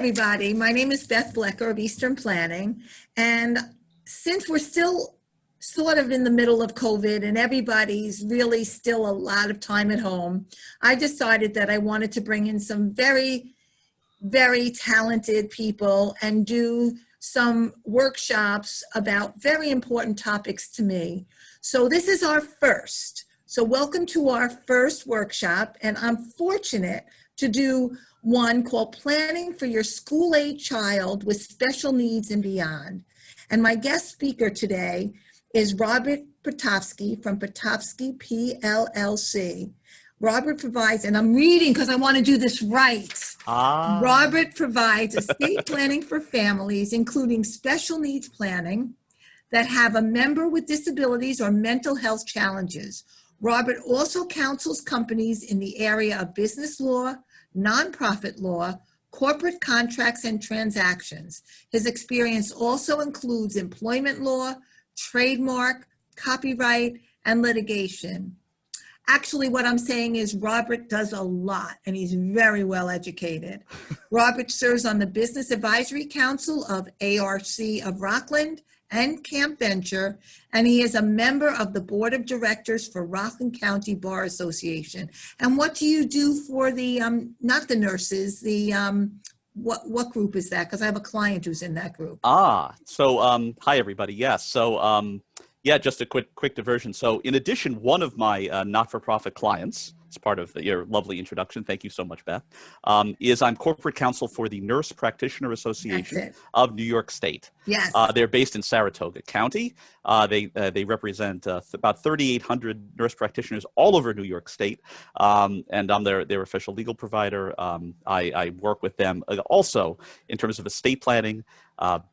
Everybody. My name is Beth Blecker of Eastern Planning. And since we're still sort of in the middle of COVID and everybody's really still a lot of time at home, I decided that I wanted to bring in some very, very talented people and do some workshops about very important topics to me. So this is our first. So welcome to our first workshop. And I'm fortunate to do one called Planning for Your School-Age Child with Special Needs and Beyond. And my guest speaker today is Robert Potofsky from Potofsky PLLC. Robert provides, and I'm reading because I want to do this right. Robert provides estate planning for families, including special needs planning that have a member with disabilities or mental health challenges. Robert also counsels companies in the area of business law, nonprofit law, corporate contracts and transactions. His experience also includes employment law, trademark, copyright, and litigation. Actually, what I'm saying is Robert does a lot, and he's very well educated. Robert serves on the Business Advisory Council of ARC of Rockland and Camp Venture, and he is a member of the Board of Directors for Rockland County Bar Association. And what do you do for the, not the nurses, the, what group is that? Because I have a client who's in that group. Hi everybody. Yes. So, just a quick diversion. So in addition, one of my not-for-profit clients, as part of your lovely introduction, thank you so much, Beth, is I'm corporate counsel for the Nurse Practitioner Association of New York State. Yes. They're based in Saratoga County. They represent about 3,800 nurse practitioners all over New York State, and I'm their official legal provider. I work with them also in terms of estate planning,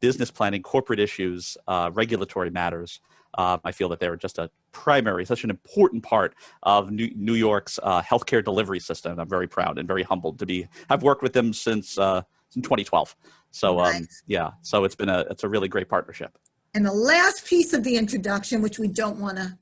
business planning, corporate issues, regulatory matters. I feel that they're just such an important part of New York's healthcare delivery system. I'm very proud and very humbled to have worked with them since 2012. So nice. So it's a really great partnership. And the last piece of the introduction, which we don't want to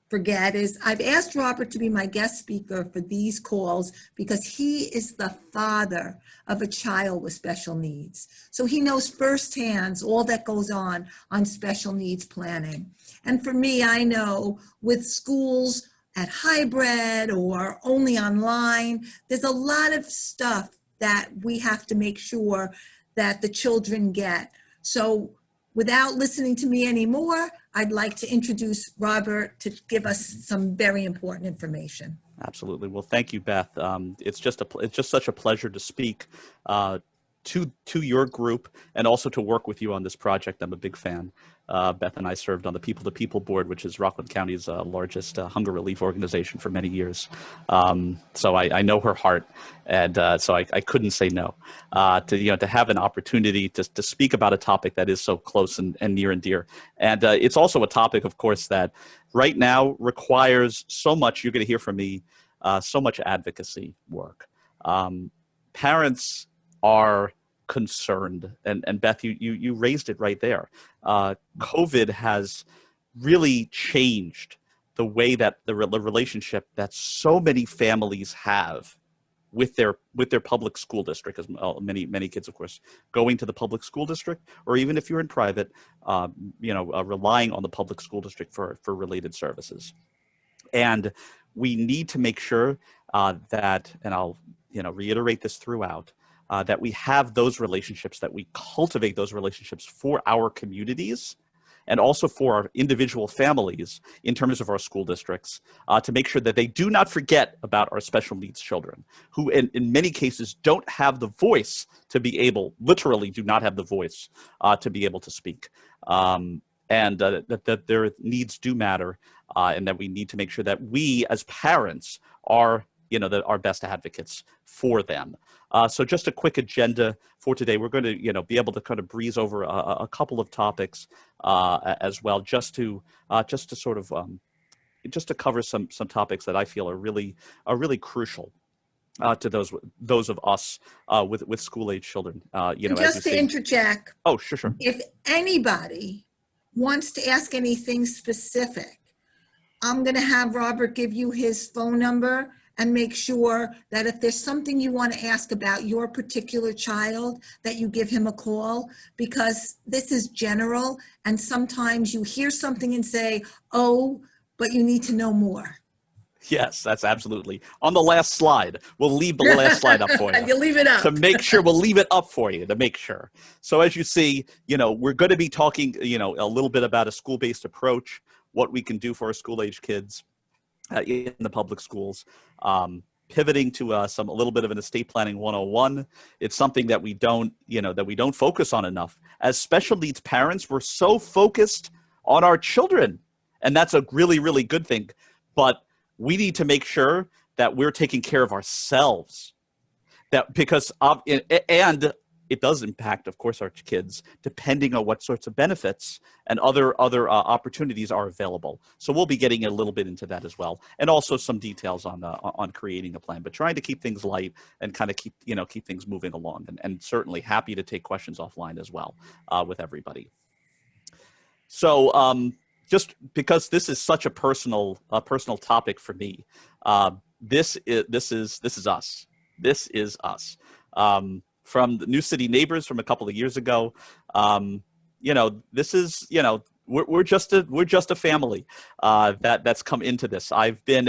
forget, is I've asked Robert to be my guest speaker for these calls because he is the father of a child with special needs. So he knows firsthand all that goes on special needs planning. And for me, I know with schools at hybrid or only online, there's a lot of stuff that we have to make sure that the children get. So without listening to me anymore, I'd like to introduce Robert to give us some very important information. Absolutely. Well, thank you, Beth. It's just such a pleasure to speak to your group and also to work with you on this project. I'm a big fan. Beth and I served on the People to People board, which is Rockland County's largest hunger relief organization for many years. So I know her heart, and so I couldn't say no. To have an opportunity to speak about a topic that is so close and near and dear. And it's also a topic, of course, that right now requires so much. You're going to hear from me, so much advocacy work. Parents are concerned, and Beth, you raised it right there. COVID has really changed the way that the relationship that so many families have with their public school district, as many kids, of course, going to the public school district, or even if you're in private, relying on the public school district for related services. And we need to make sure that, and I'll reiterate this throughout, that we have those relationships, that we cultivate those relationships for our communities and also for our individual families in terms of our school districts, to make sure that they do not forget about our special needs children who in many cases don't have the voice to be able, literally do not have the voice to be able to speak. And that their needs do matter, and that we need to make sure that we as parents are our best advocates for them. So just a quick agenda for today. We're going to, be able to kind of breeze over a couple of topics as well, just to sort of just to cover some topics that I feel are really crucial to those of us with school-age children. Just to interject. Oh, sure. If anybody wants to ask anything specific, I'm going to have Robert give you his phone number, and make sure that if there's something you want to ask about your particular child, that you give him a call, because this is general, and sometimes you hear something and say, oh, but you need to know more. Yes, that's absolutely. On the last slide, we'll leave the last slide up for you. You leave it up. To make sure, we'll leave it up for you to make sure. So as you see, we're going to be talking, a little bit about a school-based approach, what we can do for our school-age kids in the public schools. Pivoting to a little bit of an estate planning 101. It's something that we don't focus on enough. As special needs parents, we're so focused on our children, and that's a really, really good thing. But we need to make sure that we're taking care of ourselves. Because it does impact, of course, our kids, depending on what sorts of benefits and other opportunities are available. So we'll be getting a little bit into that as well, and also some details on creating a plan. But trying to keep things light and kind of keep things moving along, and certainly happy to take questions offline as well with everybody. So just because this is such a personal topic for me, this is us. This is us. From the New City Neighbors from a couple of years ago, this is, we're just a family that's come into this. I've been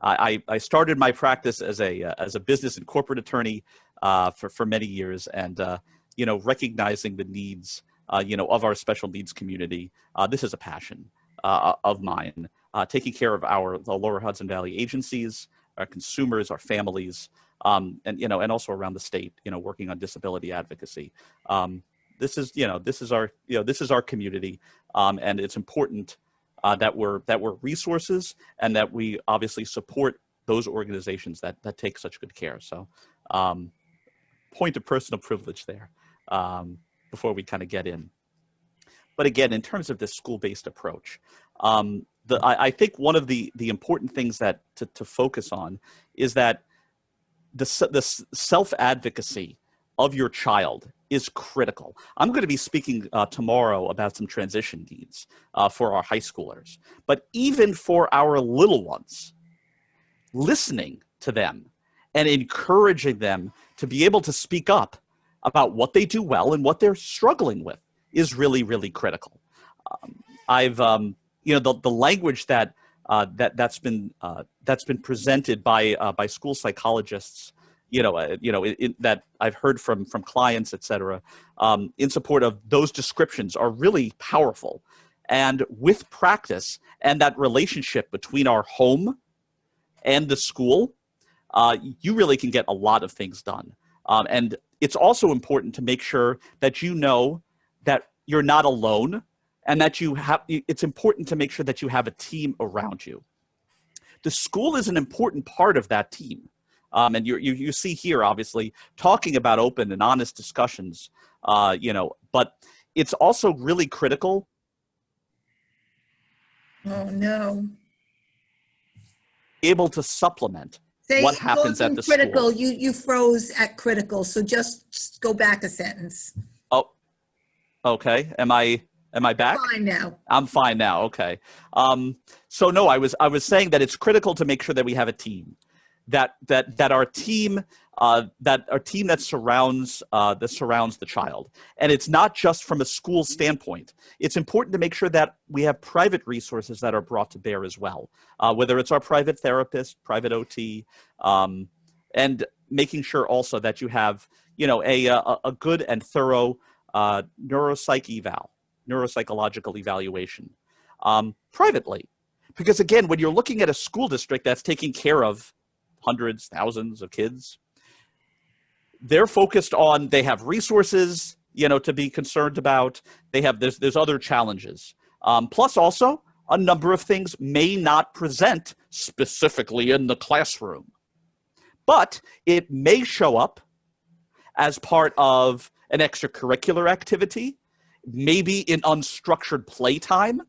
I started my practice as a business and corporate attorney for many years, and recognizing the needs of our special needs community. This is a passion of mine. Taking care of the Lower Hudson Valley agencies, our consumers, our families. And also around the state, working on disability advocacy. This is our community, and it's important that we're resources, and that we obviously support those organizations that take such good care. So, point of personal privilege there before we kind of get in. But again, in terms of this school-based approach, I think one of the important things that to focus on is that the self-advocacy of your child is critical. I'm going to be speaking tomorrow about some transition needs for our high schoolers. But even for our little ones, listening to them and encouraging them to be able to speak up about what they do well and what they're struggling with is really, really critical. The language that's been presented by school psychologists, that I've heard from clients, et cetera, in support of those descriptions are really powerful. And with practice and that relationship between our home and the school, you really can get a lot of things done. And it's also important to make sure that you know that you're not alone, and that it's important to make sure that you have a team around you. The school is an important part of that team. And you see here, obviously, talking about open and honest discussions, but it's also really critical. Oh, no. Able to supplement what happens at the critical. school. You froze at critical, so just go back a sentence. Oh, okay. Am I back? You're fine now. I'm fine now. Okay. So no, I was saying that it's critical to make sure that we have a team, that our team that surrounds the child. And it's not just from a school standpoint. It's important to make sure that we have private resources that are brought to bear as well, whether it's our private therapist, private OT, and making sure also that you have a good and thorough neuropsychological evaluation privately. Because again, when you're looking at a school district that's taking care of hundreds, thousands of kids, they're focused on, they have resources, to be concerned about. There's other challenges. Plus also, a number of things may not present specifically in the classroom, but it may show up as part of an extracurricular activity, maybe in unstructured playtime,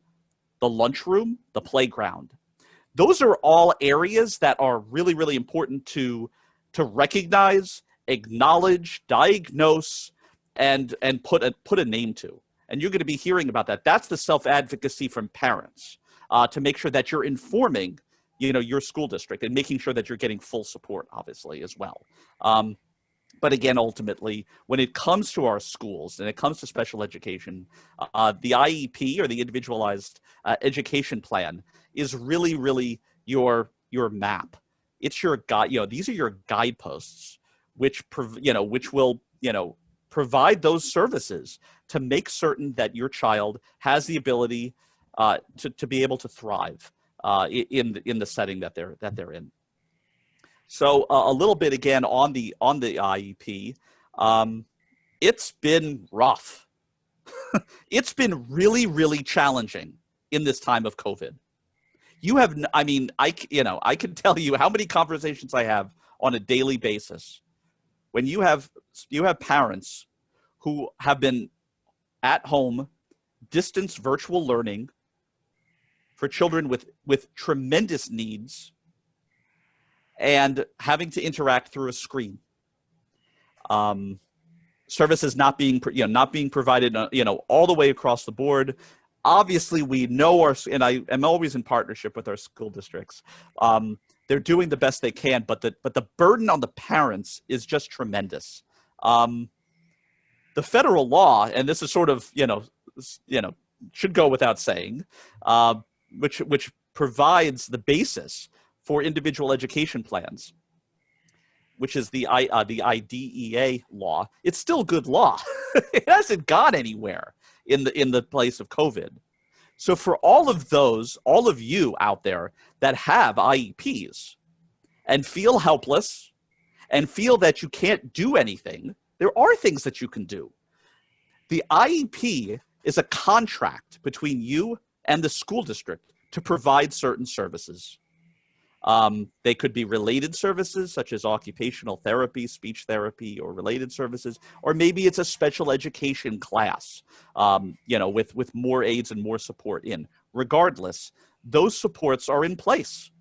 the lunchroom, the playground. Those are all areas that are really, really important to recognize, acknowledge, diagnose, and put a name to. And you're going to be hearing about that. That's the self-advocacy from parents, to make sure that you're informing, your school district, and making sure that you're getting full support, obviously, as well. But again, ultimately, when it comes to our schools and it comes to special education, the IEP, or the individualized education plan, is really, really your map. It's your guide. These are your guideposts, which will provide those services to make certain that your child has the ability to be able to thrive in the setting that they're in. So a little bit again on the IEP. It's been rough. It's been really, really challenging in this time of COVID. I can tell you how many conversations I have on a daily basis when you have parents who have been at home, distance virtual learning for children with tremendous needs, and having to interact through a screen. Services not being provided, all the way across the board. Obviously, we know and I am always in partnership with our school districts. They're doing the best they can, but the burden on the parents is just tremendous. The federal law, and this is sort of should go without saying, which provides the basis for individual education plans, which is the IDEA law. It's still good law. It hasn't gone anywhere in the place of COVID. So for all of you out there that have IEPs and feel helpless and feel that you can't do anything, there are things that you can do. The IEP is a contract between you and the school district to provide certain services. They could be related services such as occupational therapy, speech therapy, or related services, or maybe it's a special education class, with more aids and more support in. Regardless, those supports are in place,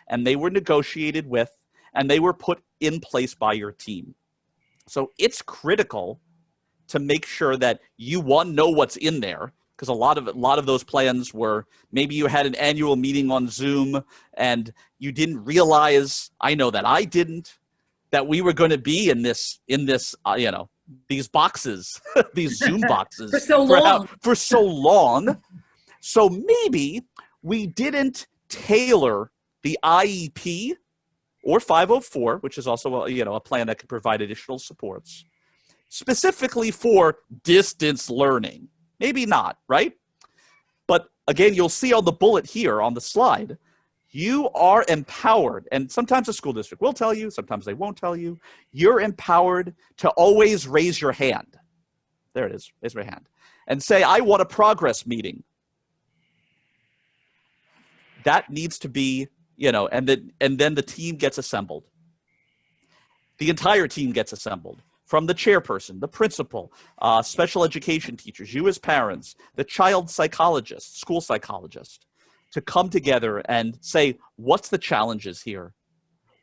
and they were negotiated with, and they were put in place by your team. So it's critical to make sure that you know what's in there, because a lot of those plans were, maybe you had an annual meeting on Zoom and you didn't realize, I know that I didn't, that we were going to be in this these boxes, these Zoom boxes for so long. For so long. So maybe we didn't tailor the IEP or 504, which is also a plan that can provide additional supports, specifically for distance learning. Maybe not, right? But again, you'll see on the bullet here on the slide, you are empowered, and sometimes the school district will tell you, sometimes they won't tell you, you're empowered to always raise your hand. There it is, raise your hand. And say, I want a progress meeting. That needs to be, and then the team gets assembled. The entire team gets assembled. From the chairperson, the principal, special education teachers, you as parents, the child psychologist, school psychologist, to come together and say, what's the challenges here?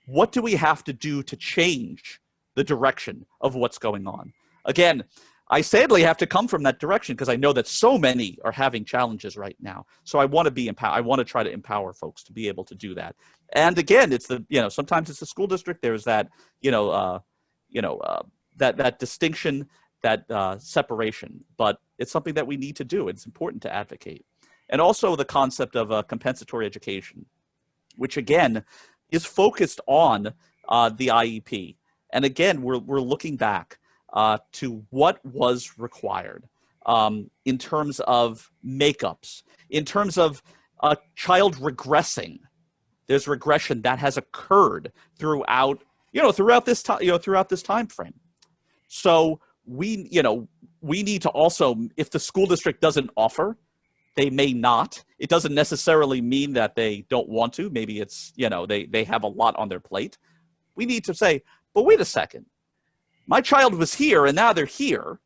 What do we have to do to change the direction of what's going on? Again, I sadly have to come from that direction because I know that so many are having challenges right now. So I want to be I want to try to empower folks to be able to do that. And again, it's sometimes it's the school district. There's that, that distinction, that separation, but it's something that we need to do. It's important to advocate. And also the concept of compensatory education, which again is focused on the IEP. And again, we're looking back to what was required in terms of makeups, in terms of a child regressing. There's regression that has occurred throughout this time frame. So we need to also, if the school district doesn't offer, they may not. It doesn't necessarily mean that they don't want to. Maybe it's, they have a lot on their plate. We need to say, but wait a second. My child was here and now they're here.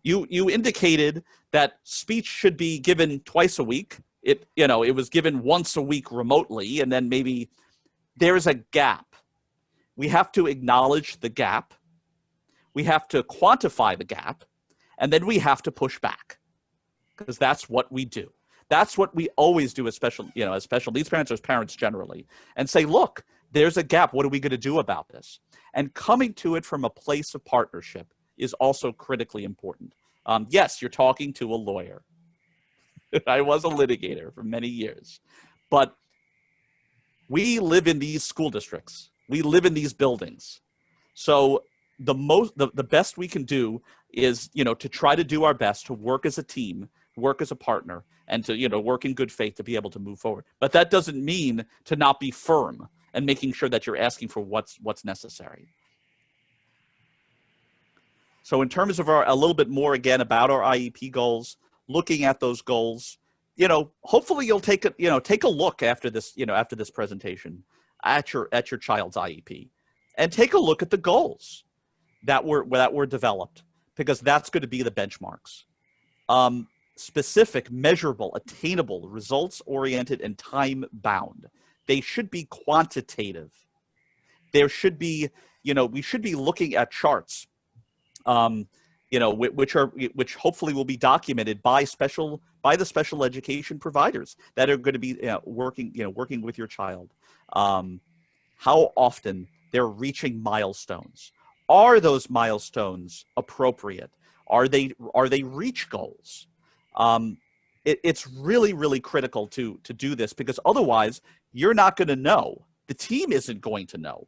You indicated that speech should be given twice a week. It was given once a week remotely, and then maybe there's a gap. We have to acknowledge the gap. We have to quantify the gap, and then we have to push back, because that's what we do. That's what we always do as special needs parents or as parents generally, and say, look, there's a gap. What are we going to do about this? And coming to it from a place of partnership is also critically important. Yes, you're talking to a lawyer. I was a litigator for many years, but we live in these school districts. We live in these buildings. So the best we can do is, to try to do our best to work as a team, work as a partner, and to, work in good faith to be able to move forward. But that doesn't mean to not be firm and making sure that you're asking for what's necessary. So in terms of a little bit more again about our IEP goals, looking at those goals, hopefully you'll take a look after this, after this presentation at your child's IEP, and take a look at the goals that were developed, because that's going to be the benchmarks. Specific, measurable, attainable, results-oriented, and time-bound. They should be quantitative. There should be, we should be looking at charts, which hopefully will be documented by the special education providers that are going to be working with your child. How often they're reaching milestones. Are those milestones appropriate? Are they reach goals? It's really, really critical to do this, because otherwise you're not going to know. The team isn't going to know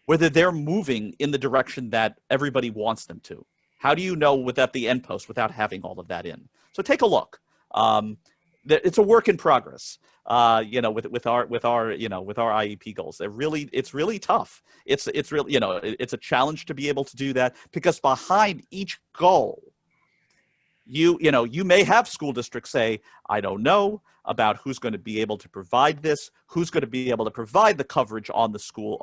whether they're moving in the direction that everybody wants them to. How do you know without the end post, without having all of that in? So take a look. It's a work in progress. With our IEP goals, it's really tough. It's really, it's a challenge to be able to do that, because behind each goal, you may have school districts say, I don't know about who's going to be able to provide this, who's going to be able to provide the coverage on the school,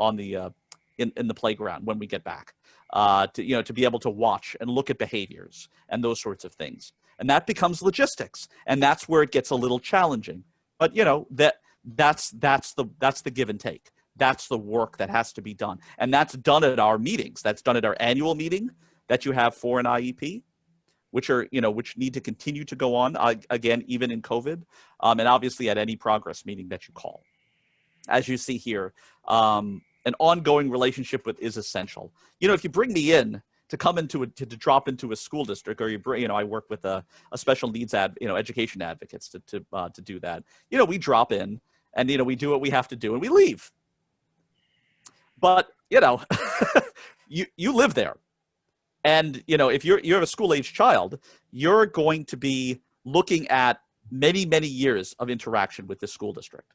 in the playground when we get back, to be able to watch and look at behaviors and those sorts of things. And that becomes logistics, and that's where it gets a little challenging. But that's the give and take. That's the work that has to be done, and that's done at our meetings. That's done at our annual meeting that you have for an IEP, which need to continue to go on again, even in COVID, and obviously at any progress meeting that you call. As you see here, an ongoing relationship is essential. If you bring me in to come to drop into a school district, or I work with a special needs education advocates to do that. We drop in and we do what we have to do and we leave. But you live there, and if you have a school age child, you're going to be looking at many, many years of interaction with this school district.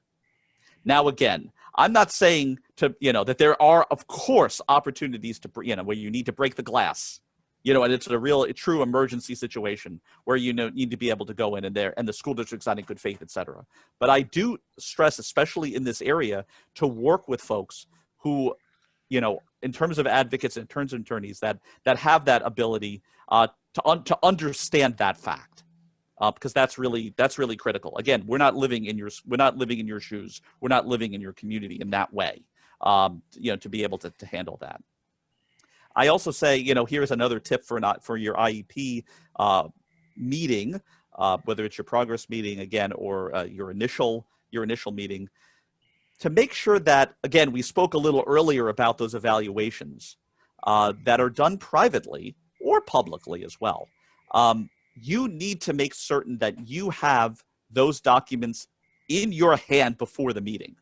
Now, again, I'm not saying that there are, of course, opportunities to, where you need to break the glass, and it's a true emergency situation where need to be able to go in and the school district's not in good faith, et cetera. But I do stress, especially in this area, to work with folks who, in terms of advocates and in terms of attorneys that have that ability to understand that fact. Because that's really critical. Again, we're not living in your shoes. We're not living in your community in that way. To be able to handle that. I also say, here's another tip for your IEP meeting, whether it's your progress meeting again or your initial meeting, to make sure that, again, we spoke a little earlier about those evaluations that are done privately or publicly as well. You need to make certain that you have those documents in your hand before the meeting.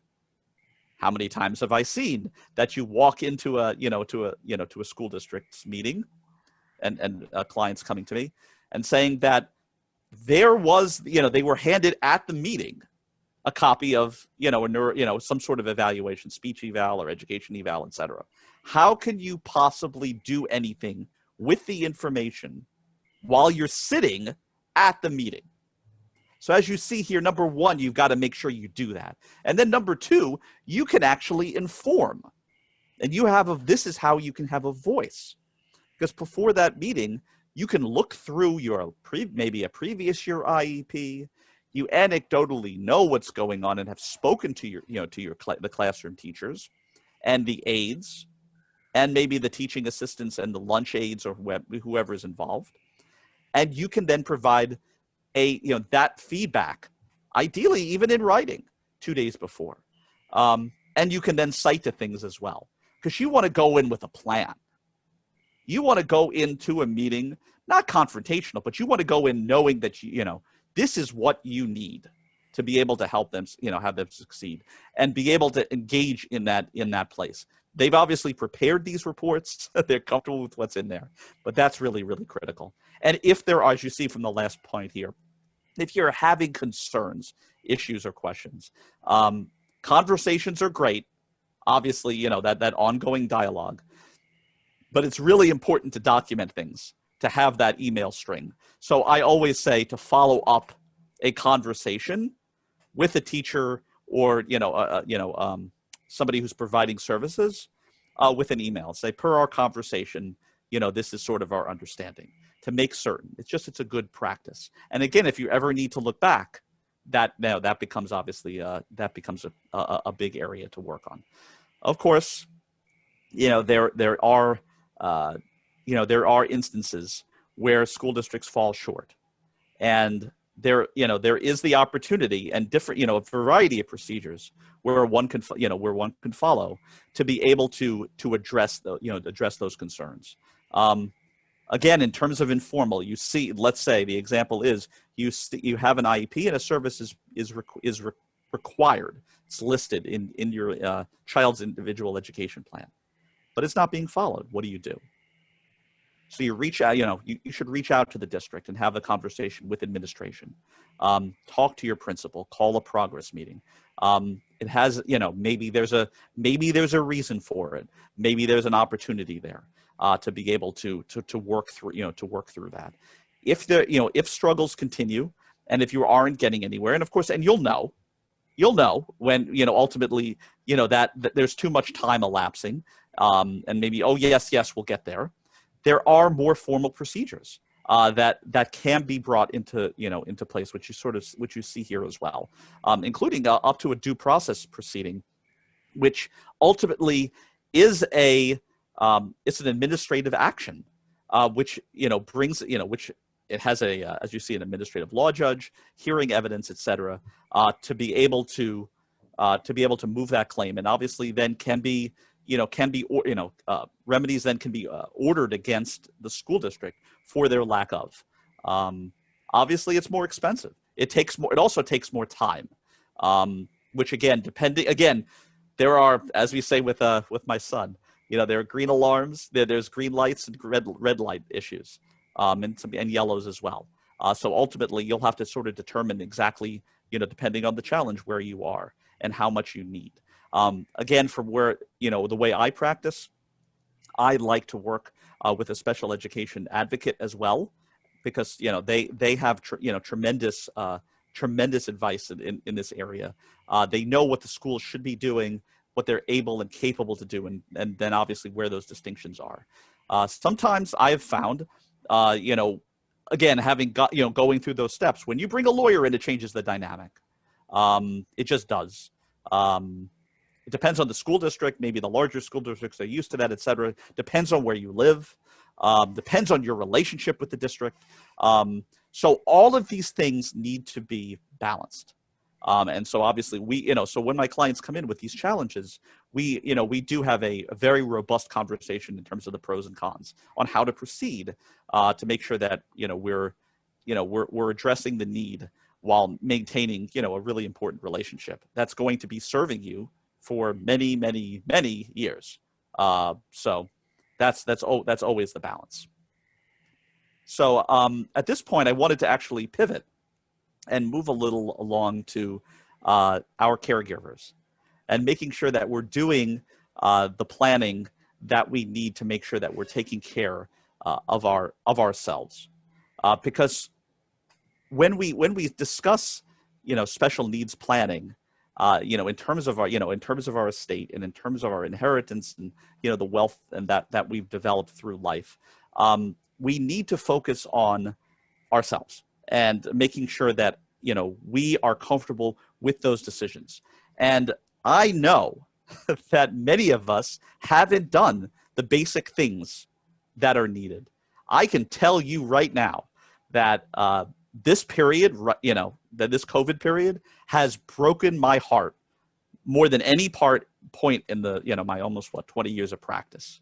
How many times have I seen that you walk into a school district's meeting and clients coming to me and saying that there was, they were handed at the meeting a copy of, some sort of evaluation, speech eval or education eval, et cetera. How can you possibly do anything with the information while you're sitting at the meeting? So as you see here, number one, you've got to make sure you do that. And then number two, you can actually inform. And this is how you can have a voice. Because before that meeting, you can look through maybe a previous year IEP. You anecdotally know what's going on and have spoken to the classroom teachers and the aides and maybe the teaching assistants and the lunch aides or whoever is involved. And you can then provide that feedback ideally even in writing 2 days before. And you can then cite to things as well, because you want to go in with a plan. You want to go into a meeting, not confrontational, but you want to go in knowing that, this is what you need to be able to help them, have them succeed and be able to engage in that place. They've obviously prepared these reports. They're comfortable with what's in there, but that's really, really critical. And if there are, as you see from the last point here, if you're having concerns, issues, or questions, conversations are great. Obviously, that ongoing dialogue, but it's really important to document things, to have that email string. So I always say to follow up a conversation with a teacher or somebody who's providing services with an email. Say, per our conversation, this is sort of our understanding, to make certain. It's a good practice. And again, if you ever need to look back, that becomes obviously a big area to work on. Of course, there are instances where school districts fall short, and there is the opportunity and different, a variety of procedures where one can follow to be able to address those concerns. Again, in terms of informal, you see, let's say the example is you have an IEP and a service is required. It's listed in your child's individual education plan, but it's not being followed. What do you do? So you reach out, you should reach out to the district and have a conversation with administration. Talk to your principal, call a progress meeting. It has, maybe there's a reason for it. Maybe there's an opportunity there to be able to work through, that. If struggles continue and if you aren't getting anywhere, and of course, and you'll know when, ultimately, that there's too much time elapsing, and maybe, oh, yes, we'll get there. There are more formal procedures that can be brought into place, which you see here as well, including up to a due process proceeding, which ultimately is it's an administrative action, which brings which it has as you see, an administrative law judge hearing evidence, etc., to be able to move that claim, and obviously then remedies then can be ordered against the school district for their lack of. Obviously, it's more expensive. It also takes more time, which again, there are, as we say with my son, there are green alarms, there's green lights and red light issues, and yellows as well. So ultimately, you'll have to sort of determine exactly, depending on the challenge, where you are and how much you need. Again, from where, the way I practice, I like to work with a special education advocate as well, because, they have, tremendous advice in this area. They know what the schools should be doing, what they're able and capable to do, and then obviously where those distinctions are. Sometimes I have found, again, having going through those steps, when you bring a lawyer in, it changes the dynamic. It just does. It depends on the school district. Maybe the larger school districts are used to that, et cetera. Depends on where you live. Depends on your relationship with the district. So all of these things need to be balanced. And so obviously so when my clients come in with these challenges, we do have a very robust conversation in terms of the pros and cons on how to proceed to make sure that, we're addressing the need while maintaining, a really important relationship that's going to be serving you for many, many, many years. So that's always the balance. So at this point, I wanted to actually pivot and move a little along to our caregivers and making sure that we're doing the planning that we need to make sure that we're taking care of ourselves. Because when we discuss, special needs planning, in terms of our estate and in terms of our inheritance and, the wealth and that we've developed through life, we need to focus on ourselves and making sure that, we are comfortable with those decisions. And I know that many of us haven't done the basic things that are needed. I can tell you right now that this period, that this COVID period has broken my heart more than any point in the, my almost 20 years of practice.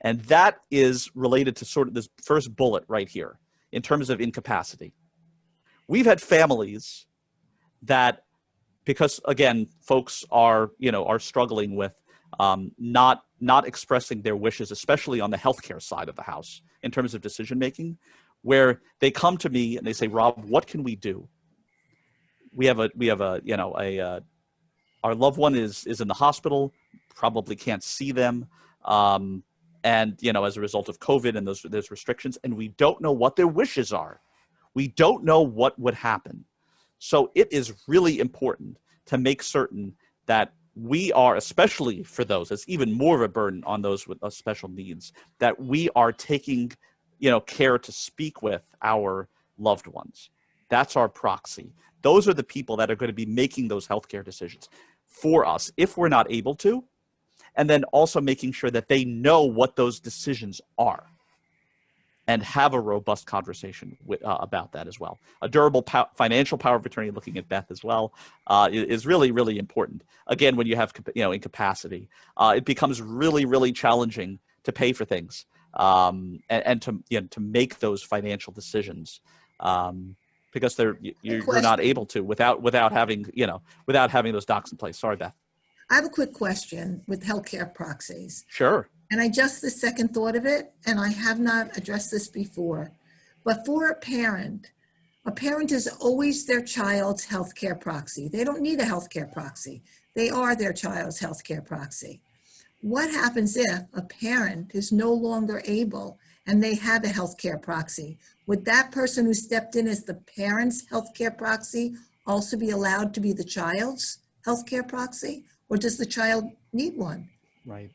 And that is related to sort of this first bullet right here in terms of incapacity. We've had families that, because again, folks are struggling with not expressing their wishes, especially on the healthcare side of the house in terms of decision making, where they come to me and they say, Rob, what can we do? We have our loved one is in the hospital, probably can't see them. And, as a result of COVID and those restrictions, and we don't know what their wishes are. We don't know what would happen. So it is really important to make certain that we are, especially for those, it's even more of a burden on those with special needs, that we are taking, care to speak with our loved ones. That's our proxy. Those are the people that are going to be making those healthcare decisions for us if we're not able to. And then also making sure that they know what those decisions are and have a robust conversation about that as well. A durable financial power of attorney, looking at Beth as well, is really, really important. Again, when you have incapacity, it becomes really, really challenging to pay for things and to make those financial decisions because you're not able to without having those docs in place. Sorry, Beth. I have a quick question with healthcare proxies. Sure. And I just the second thought of it, and I have not addressed this before, but for a parent is always their child's healthcare proxy. They don't need a healthcare proxy. They are their child's healthcare proxy. What happens if a parent is no longer able and they have a healthcare proxy? Would that person who stepped in as the parent's healthcare proxy also be allowed to be the child's healthcare proxy? Or does the child need one? Right.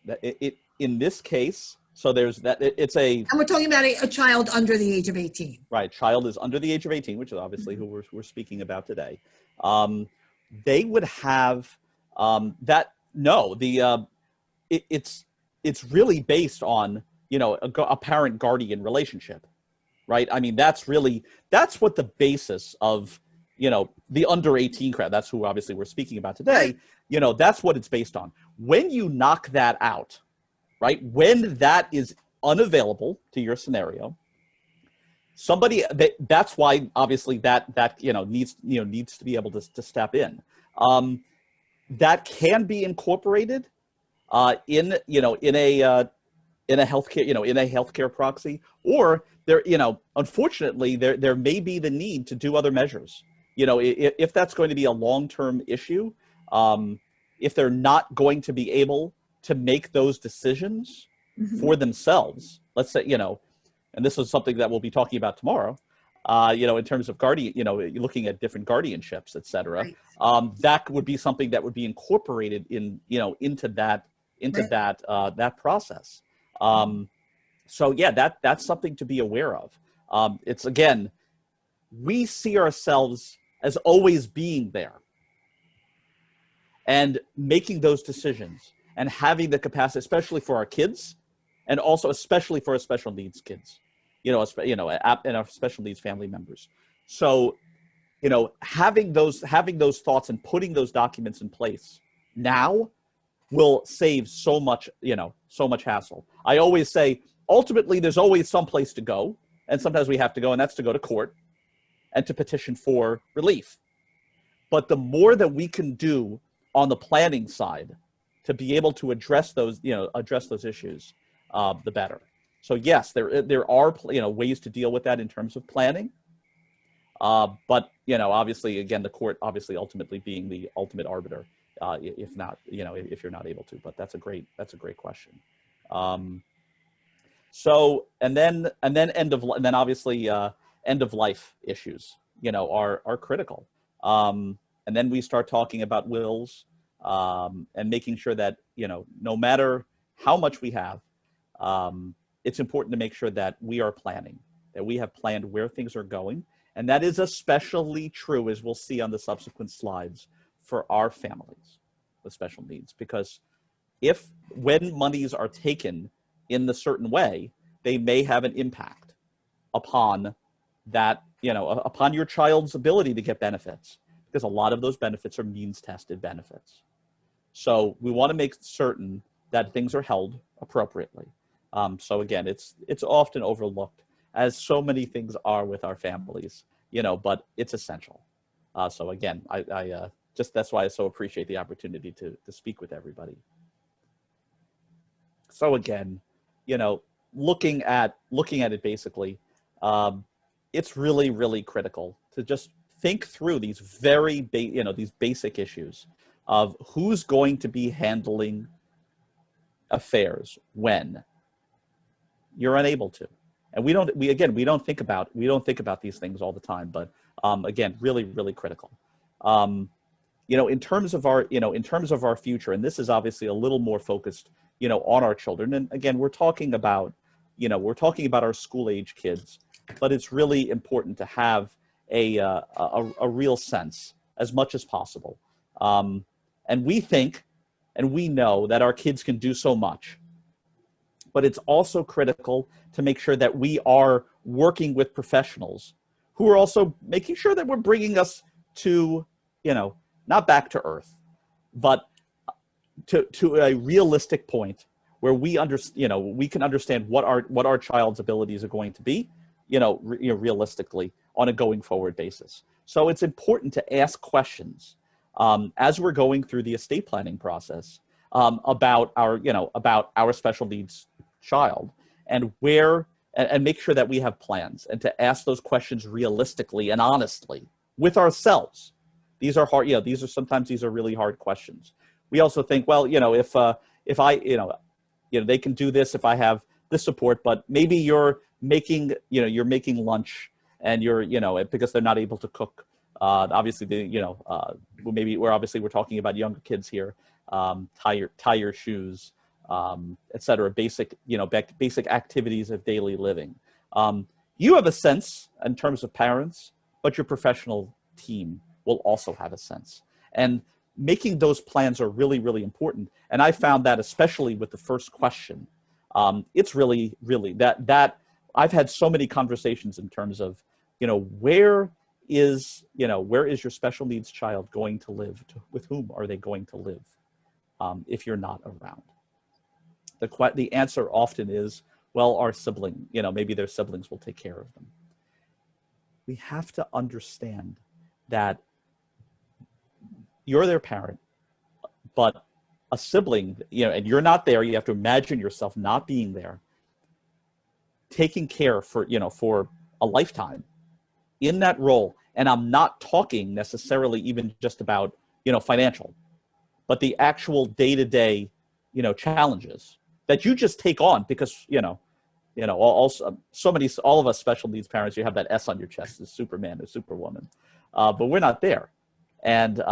In this case, so there's that. It's a. And we're talking about a child under the age of 18. Right. Child is under the age of 18, which is obviously who we're speaking about today. They would have that. No, it's really based on a parent guardian relationship, right? I mean, that's what the basis of the under 18 crowd. That's who obviously we're speaking about today. That's what it's based on. When you knock that out, right? When that is unavailable to your scenario, that's why obviously that needs to be able to step in. That can be incorporated in a healthcare proxy, or there unfortunately there may be the need to do other measures. If that's going to be a long-term issue, if they're not going to be able to make those decisions for themselves, let's say, and this is something that we'll be talking about tomorrow, in terms of looking at different guardianships, et cetera, right. That would be something that would be incorporated into that process. So yeah, that's something to be aware of. It's, again, we see ourselves as always being there and making those decisions and having the capacity, especially for our kids, and also especially for our special needs kids, and our special needs family members. So, having those thoughts and putting those documents in place now will save so much hassle. I always say, ultimately, there's always some place to go, and sometimes we have to go, and that's to go to court and to petition for relief. But the more that we can do on the planning side to be able to address those issues, the better. So yes, there are ways to deal with that in terms of planning. But obviously, again, the court obviously ultimately being the ultimate arbiter, if not, if you're not able to. But that's a great question. So and then obviously end of life issues are critical. And then we start talking about wills and making sure that no matter how much we have, it's important to make sure that we are planning, that we have planned where things are going. And that is especially true, as we'll see on the subsequent slides, for our families with special needs. Because when monies are taken in a certain way, they may have an impact upon that upon your child's ability to get benefits, because a lot of those benefits are means tested benefits. So we want to make certain that things are held appropriately. So again, it's often overlooked, as so many things are with our families, but it's essential. So again, I just, that's why I so appreciate the opportunity to speak with everybody. So again, looking at it basically, it's really, really critical to just think through these these basic issues of who's going to be handling affairs when you're unable to. And we don't think about these things all the time, but again, really, really critical. In terms of our future, and this is obviously a little more focused, on our children. And again, we're talking about our school age kids, but it's really important to have a real sense as much as possible. And we think, and we know that our kids can do so much, but it's also critical to make sure that we are working with professionals who are also making sure that we're bringing us to, not back to earth, but to a realistic point where we we can understand what our child's abilities are going to be, realistically on a going forward basis. So it's important to ask questions as we're going through the estate planning process about our special needs child, and make sure that we have plans, and to ask those questions realistically and honestly with ourselves. These are hard, sometimes these are really hard questions. We also think, well, if I, they can do this if I have this support, but maybe you're making lunch, and because they're not able to cook. Obviously, maybe we're talking about younger kids here. Tie your shoes, etc. Basic activities of daily living. You have a sense in terms of parents, but your professional team will also have a sense. And making those plans are really, really important. And I found that especially with the first question, it's really, really that I've had so many conversations in terms of, where is your special needs child going to live? With whom are they going to live if you're not around? The answer often is, well, our sibling, maybe their siblings will take care of them. We have to understand that you're their parent, but a sibling, and you're not there. You have to imagine yourself not being there, taking care for a lifetime in that role. And I'm not talking necessarily even just about, financial, but the actual day-to-day, challenges that you just take on because, all of us special needs parents, you have that S on your chest as Superman or Superwoman, but we're not there. And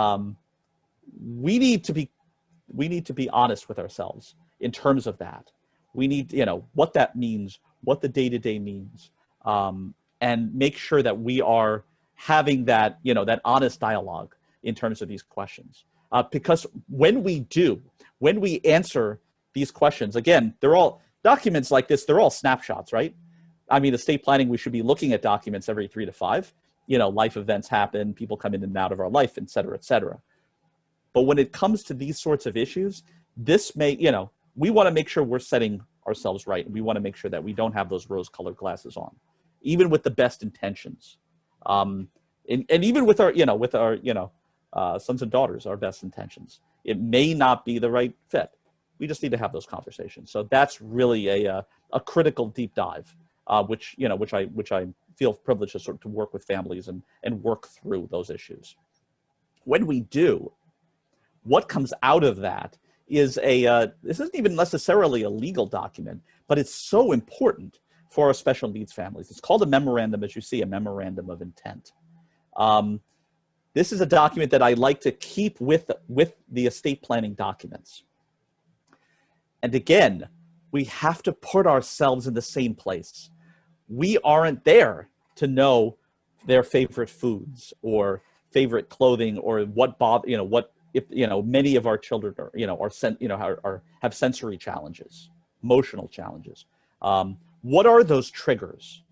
we need to be honest with ourselves in terms of that. We need, what that means, what the day-to-day means, and make sure that we are having that, that honest dialogue in terms of these questions. Because when we answer these questions, again, they're all documents like this, they're all snapshots, right? I mean, estate planning, we should be looking at documents every 3 to 5. Life events happen, people come in and out of our life, et cetera, et cetera. But when it comes to these sorts of issues, we want to make sure we're setting ourselves right. And we want to make sure that we don't have those rose-colored glasses on, even with the best intentions. And even with our sons and daughters, our best intentions. It may not be the right fit. We just need to have those conversations. So that's really a critical deep dive, which I feel privileged to work with families and work through those issues. When we do, what comes out of that is this isn't even necessarily a legal document, but it's so important for our special needs families. It's called a memorandum, as you see, a memorandum of intent. This is a document that I like to keep with the estate planning documents. And again, we have to put ourselves in the same place. We aren't there to know their favorite foods or favorite clothing or if many of our children have sensory challenges, emotional challenges. What are those triggers?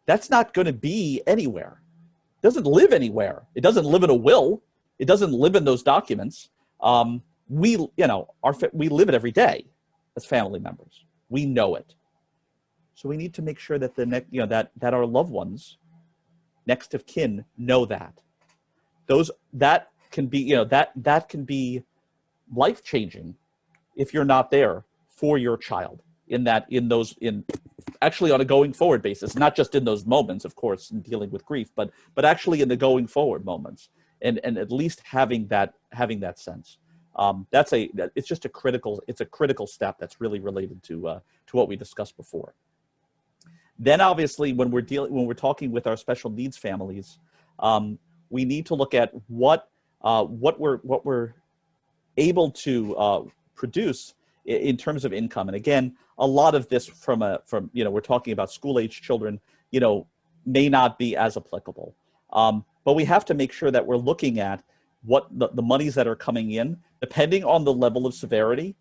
that's not going to be anywhere. It doesn't live anywhere. It doesn't live in a will. It doesn't live in those documents. We live it every day as family members. We know it. So we need to make sure that that our loved ones, next of kin, know that. That can be life-changing if you're not there for your child actually on a going forward basis, not just in those moments, of course, in dealing with grief, but actually in the going forward moments, and at least having that sense. It's a critical step that's really related to what we discussed before. Then obviously when we're talking with our special needs families, we need to look at what we're able to produce in terms of income. And again, a lot of this from we're talking about school age children, may not be as applicable. But we have to make sure that we're looking at what the monies that are coming in, depending on the level of severity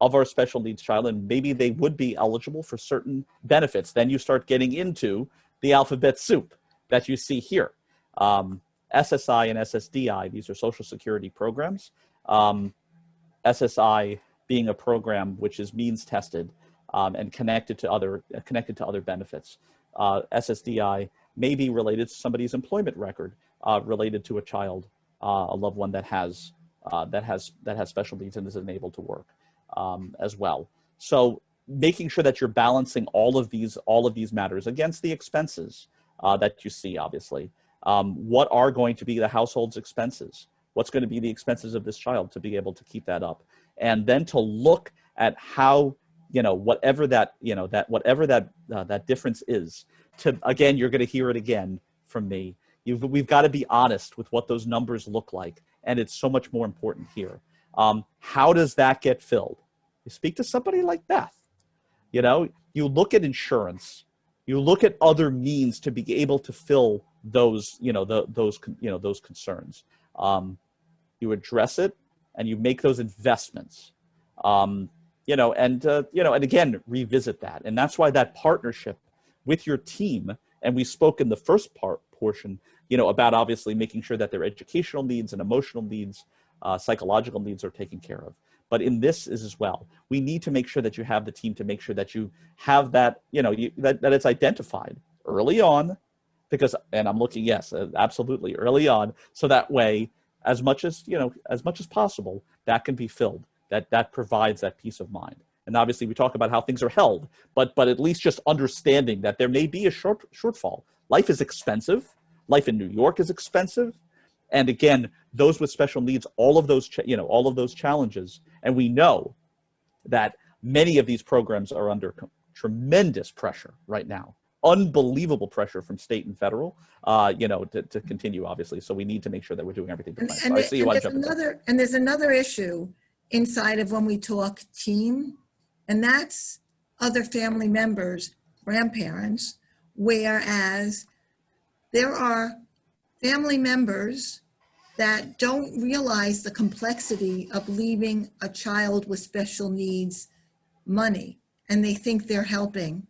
of our special needs child, and maybe they would be eligible for certain benefits. Then you start getting into the alphabet soup that you see here. SSI and SSDI, these are Social Security programs. SSI being a program which is means tested and connected to other benefits. SSDI may be related to somebody's employment record, related to a child, a loved one that has special needs and is unable to work as well. So making sure that you're balancing all of these matters against the expenses that you see, obviously. What are going to be the household's expenses? What's going to be the expenses of this child to be able to keep that up? And then to look at how, whatever that difference is, again, you're going to hear it again from me. We've got to be honest with what those numbers look like. And it's so much more important here. How does that get filled? You speak to somebody like Beth. You look at insurance. You look at other means to be able to fill those concerns. You address it and you make those investments. And again, revisit that. And that's why that partnership with your team, and we spoke in the first portion, about obviously making sure that their educational needs and emotional needs, psychological needs are taken care of. But in this is as well, we need to make sure that you have the team to make sure that you have that, that it's identified early on, and I'm looking, yes, absolutely early on. So that way, as much as possible, that can be filled, that provides that peace of mind. And obviously we talk about how things are held, but at least just understanding that there may be a shortfall. Life is expensive. Life in New York is expensive. And again, those with special needs, all of those challenges. And we know that many of these programs are under tremendous pressure right now. Unbelievable pressure from state and federal, to continue, obviously. So we need to make sure that we're doing everything to plan. And there's another issue inside of when we talk team, and that's other family members, grandparents, whereas there are family members that don't realize the complexity of leaving a child with special needs money, and they think they're helping.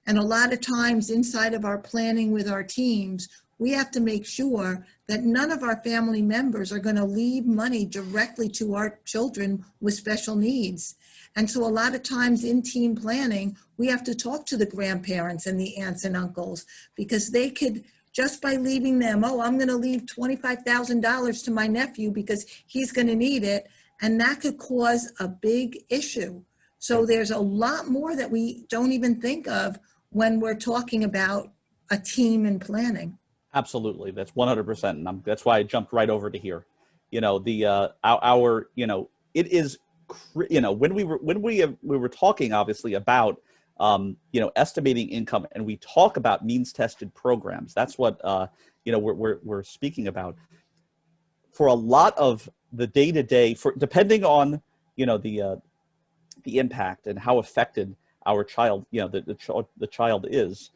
And a lot of times inside of our planning with our teams, we have to make sure that none of our family members are going to leave money directly to our children with special needs. And so a lot of times in team planning, we have to talk to the grandparents and the aunts and uncles, because they could, just by leaving them, I'm going to leave $25,000 to my nephew because he's going to need it. And that could cause a big issue. So there's a lot more that we don't even think of when we're talking about a team and planning. Absolutely, that's 100%, and that's why I jumped right over to here. It is, when we were talking obviously about estimating income, and we talk about means tested programs. That's what we're speaking about. For a lot of the day to day, depending on the impact and how affected our child, the child is,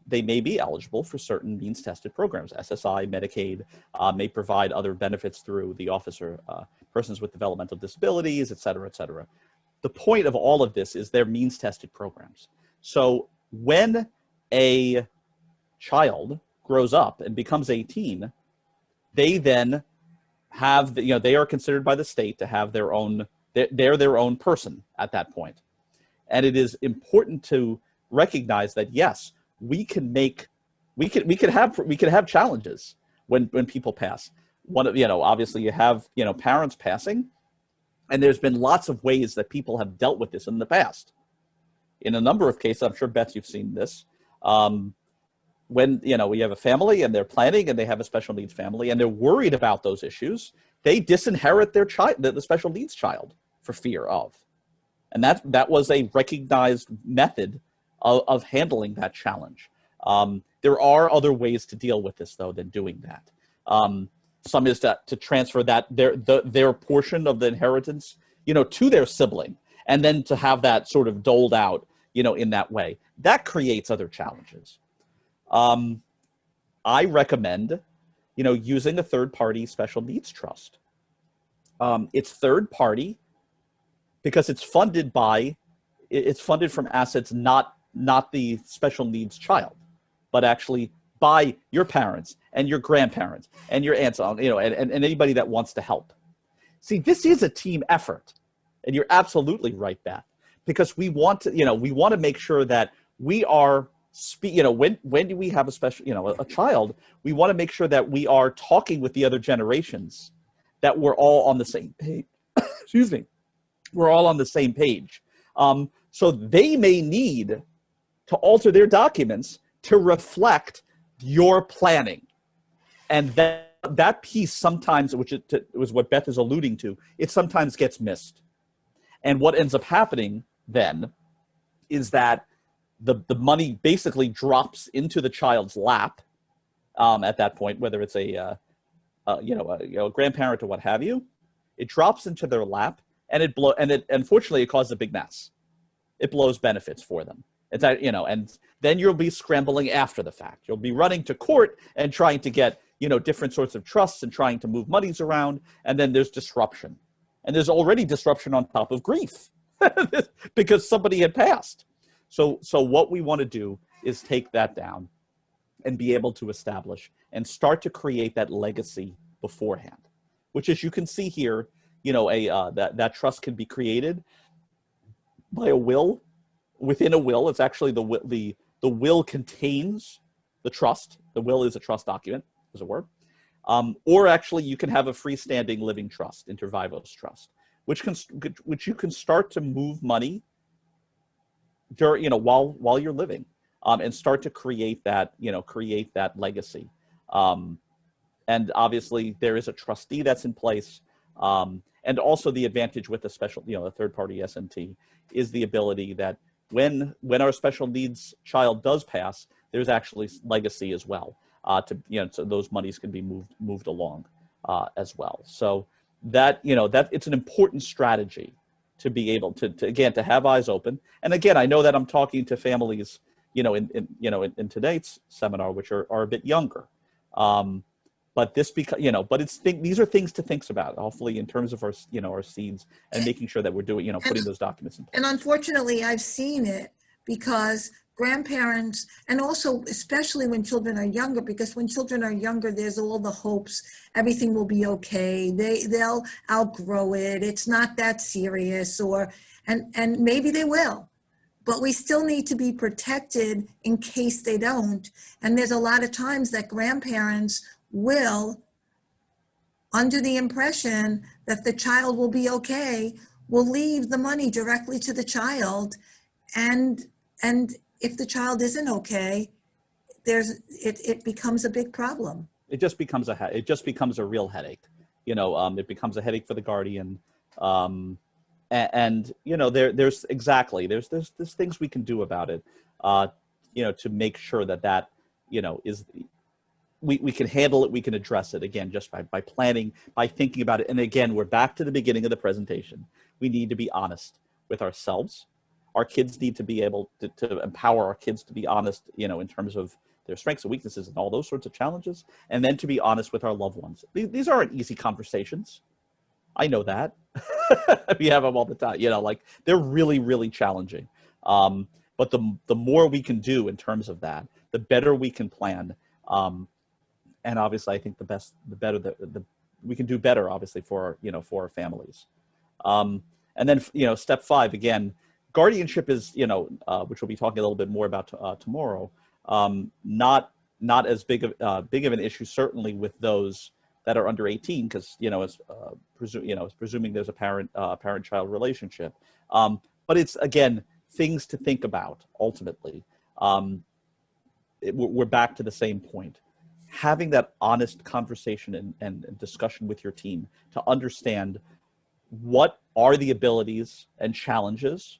they may be eligible for certain means-tested programs. SSI, Medicaid may provide other benefits through the Office of Persons with Developmental Disabilities, et cetera, et cetera. The point of all of this is they're means-tested programs. So when a child grows up and becomes 18, they then have, they are considered by the state to have their own, they're their own person at that point. And it is important to recognize that, yes, we can have challenges when people pass. One of, obviously you have, parents passing, and there's been lots of ways that people have dealt with this in the past. In a number of cases, I'm sure, Beth, you've seen this. When, we have a family and they're planning and they have a special needs family and they're worried about those issues, they disinherit their child, the special needs child, for fear of. And that was a recognized method of handling that challenge. There are other ways to deal with this, though, than doing that. Some is to transfer their portion of the inheritance, to their sibling, and then to have that sort of doled out, in that way. That creates other challenges. I recommend, using a third-party special needs trust. It's third-party because it's funded from assets not the special needs child, but actually by your parents and your grandparents and your aunts, and anybody that wants to help. See, this is a team effort, and you're absolutely right, Beth, because we want to make sure that we are when do we have a special, a child, we want to make sure that we are talking with the other generations, that we're all on the same page. Excuse me. We're all on the same page. So they may need to alter their documents to reflect your planning. And that piece sometimes, which was what Beth is alluding to, it sometimes gets missed. And what ends up happening then is that the money basically drops into the child's lap at that point, whether it's a grandparent or what have you. It drops into their lap, and unfortunately it causes a big mess. It blows benefits for them. It's and then you'll be scrambling after the fact. You'll be running to court and trying to get different sorts of trusts and trying to move monies around, and then there's disruption, and there's already disruption on top of grief because somebody had passed. So what we want to do is take that down and be able to establish and start to create that legacy beforehand, which, as you can see here, that trust can be created by a will. Within a will, it's actually the will contains the trust. The will is a trust document, as it were. Or actually, you can have a freestanding living trust, inter vivos trust, which you can start to move money during, while you're living, and start to create that legacy. And obviously, there is a trustee that's in place. And also the advantage with a special, a third-party SNT is the ability that when our special needs child does pass, there's actually legacy as well. So those monies can be moved along as well. So that it's an important strategy to be able to have eyes open. And again, I know that I'm talking to families, in today's seminar, which are a bit younger. But these are things to think about, hopefully, in terms of our seeds and making sure that we're doing, putting those documents in place. And unfortunately, I've seen it because grandparents, and also especially when children are younger, because when children are younger, there's all the hopes, everything will be okay. They'll outgrow it. It's not that serious, and maybe they will. But we still need to be protected in case they don't. And there's a lot of times that grandparents will, under the impression that the child will be okay, will leave the money directly to the child. And if the child isn't okay, it becomes a big problem. It just becomes a real headache. It becomes a headache for the guardian. There's things we can do about it, to make sure that is, we can handle it, we can address it, again, just by planning, by thinking about it. And again, we're back to the beginning of the presentation. We need to be honest with ourselves. Our kids need to be able to empower our kids to be honest, in terms of their strengths and weaknesses and all those sorts of challenges, and then to be honest with our loved ones. These aren't easy conversations. I know that. We have them all the time, they're really, really challenging. But the more we can do in terms of that, the better we can plan. And obviously, I think the better we can do better, obviously, for for our families. And then, step 5, again, guardianship is, which we'll be talking a little bit more about tomorrow, not as big of an issue, certainly with those that are under 18, because, as presuming there's a parent-child relationship. But it's, again, things to think about, ultimately. We're back to the same point. Having that honest conversation and discussion with your team to understand what are the abilities and challenges,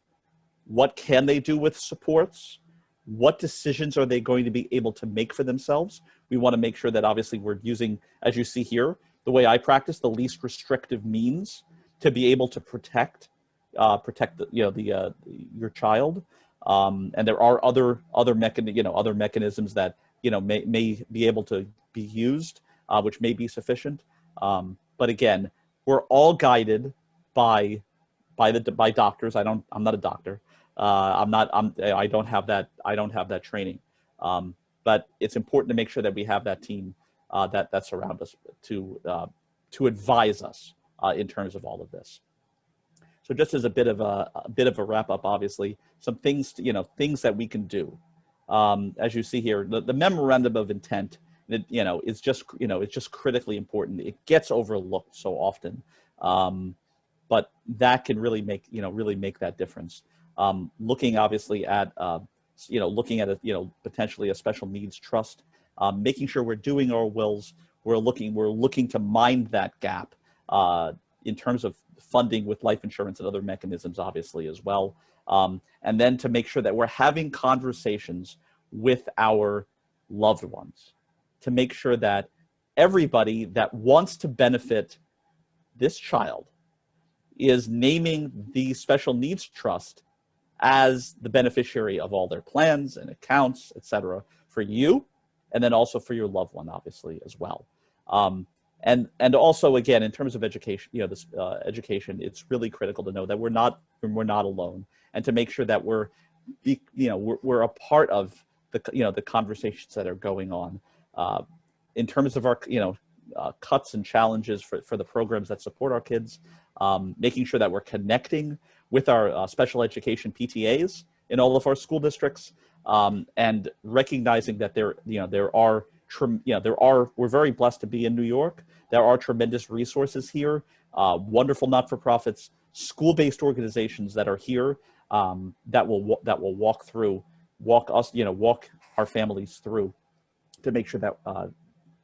what can they do with supports, what decisions are they going to be able to make for themselves. We want to make sure that obviously we're using, as you see here, the way I practice, the least restrictive means to be able to protect your child. And there are other mechanisms that may be able to be used, which may be sufficient. But again, we're all guided by doctors. I'm not a doctor. I don't have that training. But it's important to make sure that we have that team that surround us to advise us in terms of all of this. So just as a bit of a wrap up, obviously, some things things that we can do. As you see here, the memorandum of intent, is just critically important. It gets overlooked so often, but that can really make that difference. Looking obviously at potentially a special needs trust, making sure we're doing our wills. We're looking to mind that gap in terms of funding with life insurance and other mechanisms, obviously, as well. And then to make sure that we're having conversations with our loved ones to make sure that everybody that wants to benefit this child is naming the special needs trust as the beneficiary of all their plans and accounts, et cetera, for you, and then also for your loved one, obviously, as well. And also, again, in terms of education, education, it's really critical to know that we're not alone, and to make sure that we're a part of the conversations that are going on in terms of our cuts and challenges for the programs that support our kids, making sure that we're connecting with our special education PTAs in all of our school districts, and recognizing that we're very blessed to be in New York. There are tremendous resources here, wonderful not-for-profits, school-based organizations that are here that will walk our families through to make sure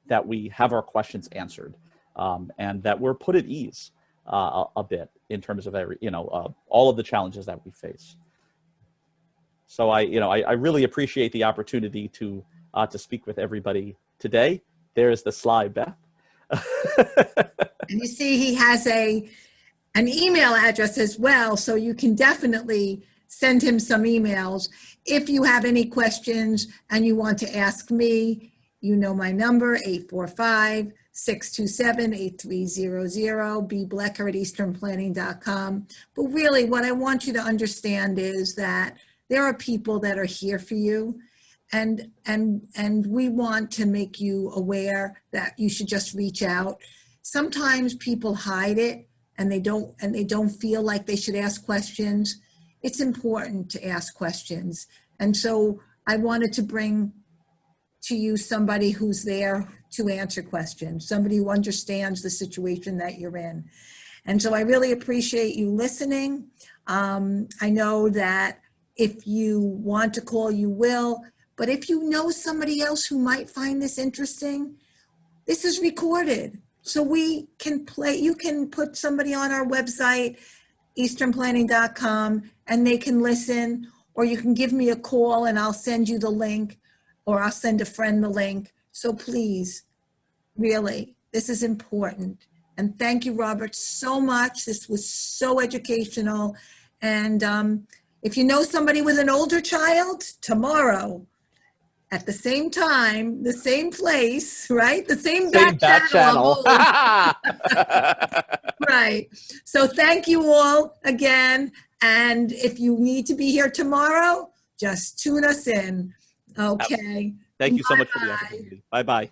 that we have our questions answered, and that we're put at ease a bit in terms of all of the challenges that we face. So I really appreciate the opportunity to speak with everybody today. There's the slide, Beth. And you see he has an email address as well, so you can definitely send him some emails. If you have any questions and you want to ask me, you know my number, 845-627-8300, bblecker@easternplanning.com. But really what I want you to understand is that there are people that are here for you. And we want to make you aware that you should just reach out. Sometimes people hide it and they don't feel like they should ask questions. It's important to ask questions. And so I wanted to bring to you somebody who's there to answer questions, somebody who understands the situation that you're in. And so I really appreciate you listening. I know that if you want to call, you will. But if you know somebody else who might find this interesting, this is recorded. So we can you can put somebody on our website, easternplanning.com, and they can listen, or you can give me a call and I'll send you the link, or I'll send a friend the link. So please, really, this is important. And thank you, Robert, so much. This was so educational. And if you know somebody with an older child, tomorrow, at the same time, the same place, right? The same back channel. Right. So thank you all again. And if you need to be here tomorrow, just tune us in. Okay. Thank you so much for the Bye-bye. opportunity. Bye bye.